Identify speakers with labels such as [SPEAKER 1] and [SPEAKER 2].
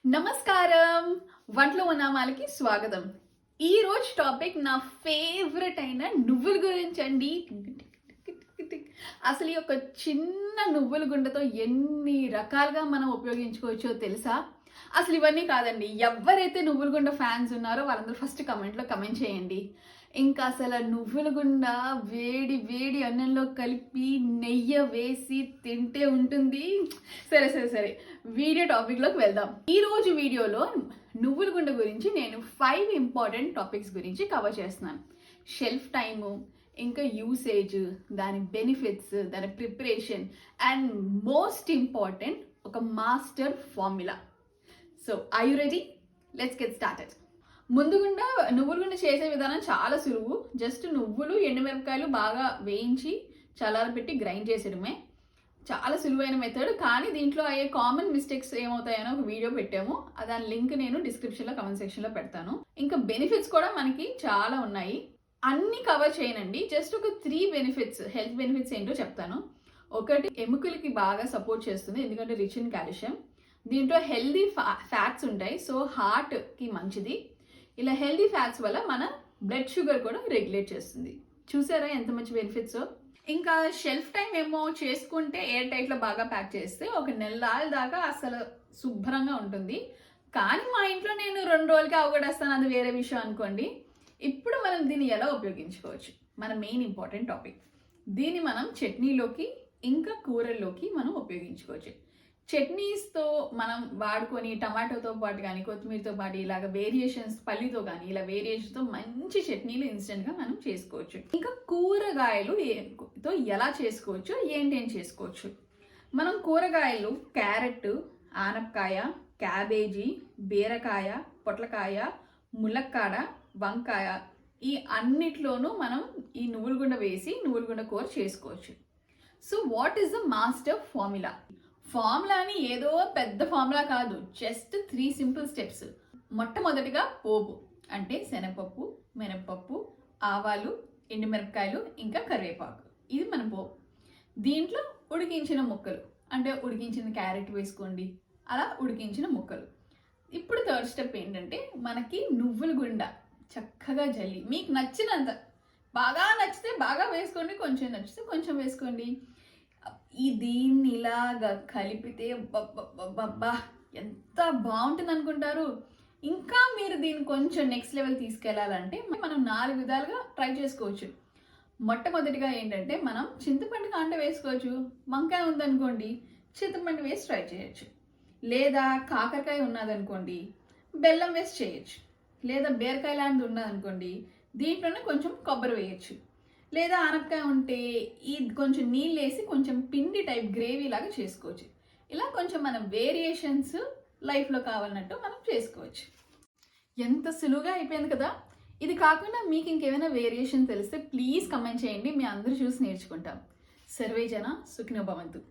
[SPEAKER 1] నమస్కారం. వంటలో ఉన్నామాలకి స్వాగతం. ఈ రోజు టాపిక్ నా ఫేవరెట్ అయిన నువ్వుల గురించండి. అసలు ఈ యొక్క చిన్న నువ్వుల గుండతో ఎన్ని రకాలుగా మనం ఉపయోగించుకోవచ్చో తెలుసా? అసలు ఇవన్నీ కాదండి. ఎవరైతే నువ్వుల గుండ ఫ్యాన్స్ ఉన్నారో వాళ్ళందరూ ఫస్ట్ కమెంట్‌లో కమెంట్ చేయండి. ఇంకా అసలు నువ్వుల గుండ వేడి వేడి అన్నంలో కలిపి నెయ్యి వేసి తింటే ఉంటుంది. సరే. వీడియో టాపిక్‌లోకి వెళ్దాం. ఈరోజు వీడియోలో నువ్వుల గుండ గురించి నేను 5 ఇంపార్టెంట్ టాపిక్స్ గురించి కవర్ చేస్తున్నాను. షెల్ఫ్ టైము, ఇంకా యూసేజ్, దాని బెనిఫిట్స్, దాని ప్రిపరేషన్ అండ్ మోస్ట్ ఇంపార్టెంట్ ఒక master formula. So are you ready? Let's get started. నువ్వుల గుండ చేసే విధానం చాలా సులువు. జస్ట్ నువ్వులు, ఎండుమిరపకాయలు బాగా వేయించి చల్లారబెట్టి గ్రైండ్ చేసేయడమే. చాలా సులువైన మెథడ్. కానీ దీంట్లో అయ్యే కామన్ మిస్టేక్స్ ఏమవుతాయని ఒక వీడియో పెట్టాము. దాని లింక్ నేను డిస్క్రిప్షన్లో కమెంట్ సెక్షన్లో పెడతాను. ఇంకా బెనిఫిట్స్ కూడా మనకి చాలా ఉన్నాయి. అన్ని కవర్ చేయనండి. జస్ట్ ఒక 3 బెనిఫిట్స్, హెల్త్ బెనిఫిట్స్ ఏంటో చెప్తాను. ఒకటి, ఎముకలకి బాగా సపోర్ట్ చేస్తుంది, ఎందుకంటే రిచ్ ఇన్ కాల్షియం. దీంట్లో హెల్దీ ఫ్యాట్స్ ఉంటాయి, సో హార్ట్కి మంచిది. ఇలా హెల్దీ ఫ్యాట్స్ వల్ల మన బ్లడ్ షుగర్ కూడా రెగ్యులేట్ చేస్తుంది. చూసారా ఎంత మంచి బెనిఫిట్స్. ఇంకా షెల్ఫ్ టైం ఏమో చేసుకుంటే ఎయిర్ టైట్లో బాగా ప్యాక్ చేస్తే ఒక నెల దాకా అసలు శుభ్రంగా ఉంటుంది. కానీ మా ఇంట్లో నేను 2 రోజులకి అవగొడేస్తాను, అది వేరే విషయం అనుకోండి. ఇప్పుడు మనం దీన్ని ఎలా ఉపయోగించుకోవచ్చు, మన మెయిన్ ఇంపార్టెంట్ టాపిక్. దీన్ని మనం చట్నీలోకి ఇంకా కూరల్లోకి మనం ఉపయోగించుకోవచ్చు. చట్నీస్తో మనం వాడుకొని టమాటోతో పాటు కానీ కొత్తిమీరతో పాటు ఇలాగ వేరియేషన్స్, పల్లితో కానీ ఇలా వేరియేషన్తో మంచి చట్నీలు ఇన్స్టెంట్గా మనం చేసుకోవచ్చు. ఇంకా కూరగాయలుతో ఎలా చేసుకోవచ్చు, ఏంటేం చేసుకోవచ్చు. మనం కూరగాయలు క్యారెట్, ఆనపకాయ, క్యాబేజీ, బీరకాయ, పొట్లకాయ, ములక్కాడ, వంకాయ ఈ అన్నిట్లోనూ మనం ఈ నువ్వుల గుండ వేసి నువ్వుల గుండ కూర చేసుకోవచ్చు. So what is the master formula? Formula అని ఏదో పెద్ద ఫార్ములా కాదు, జస్ట్ 3 సింపుల్ స్టెప్స్. మొట్టమొదటిగా పోపు, అంటే శనగపప్పు, మినపప్పు, ఆవాలు, ఎండుమిరపకాయలు, ఇంకా కరివేపాకు. ఇది మన పోపు. దీంట్లో ఉడికించిన ముక్కలు, అంటే ఉడికించిన క్యారెట్ వేసుకోండి, అలా ఉడికించిన ముక్కలు. ఇప్పుడు 3rd స్టెప్ ఏంటంటే మనకి నువ్వుల గుండ చక్కగా జల్లి మీకు నచ్చినంత, బాగా నచ్చితే బాగా వేసుకోండి, కొంచెం నచ్చితే కొంచెం వేసుకోండి. దీన్ని ఇలాగా కలిపితే బబ్బా ఎంత బాగుంటుంది అనుకుంటారు. ఇంకా మీరు దీన్ని కొంచెం నెక్స్ట్ లెవెల్ తీసుకెళ్లాలంటే మనం 4 విధాలుగా ట్రై చేసుకోవచ్చు. మొట్టమొదటిగా ఏంటంటే మనం చింతపండు కాంట వేసుకోవచ్చు. వంకాయ ఉందనుకోండి, చింతపండు వేసి ట్రై చేయొచ్చు. లేదా కాకరకాయ ఉన్నదనుకోండి, బెల్లం వేసి చేయొచ్చు. లేదా బీరకాయ లాంటిది ఉన్నదనుకోండి, దీంట్లోనే కొంచెం కొబ్బరి వేయచ్చు. లేదా ఆనపకాయ ఉంటే కొంచెం నీళ్ళు వేసి కొంచెం పిండి టైప్ గ్రేవీ లాగా చేసుకోవచ్చు. ఇలా కొంచెం మనం వేరియేషన్స్ లైఫ్లో కావాలన్నట్టు మనం చేసుకోవచ్చు. ఎంత సులువుగా అయిపోయింది కదా. ఇది కాకుండా మీకు ఇంకేమైనా వేరియేషన్ తెలిస్తే ప్లీజ్ కమెంట్ చేయండి, మీ అందరూ చూసి నేర్చుకుంటాం. సర్వే జన సుఖినో భవంతు.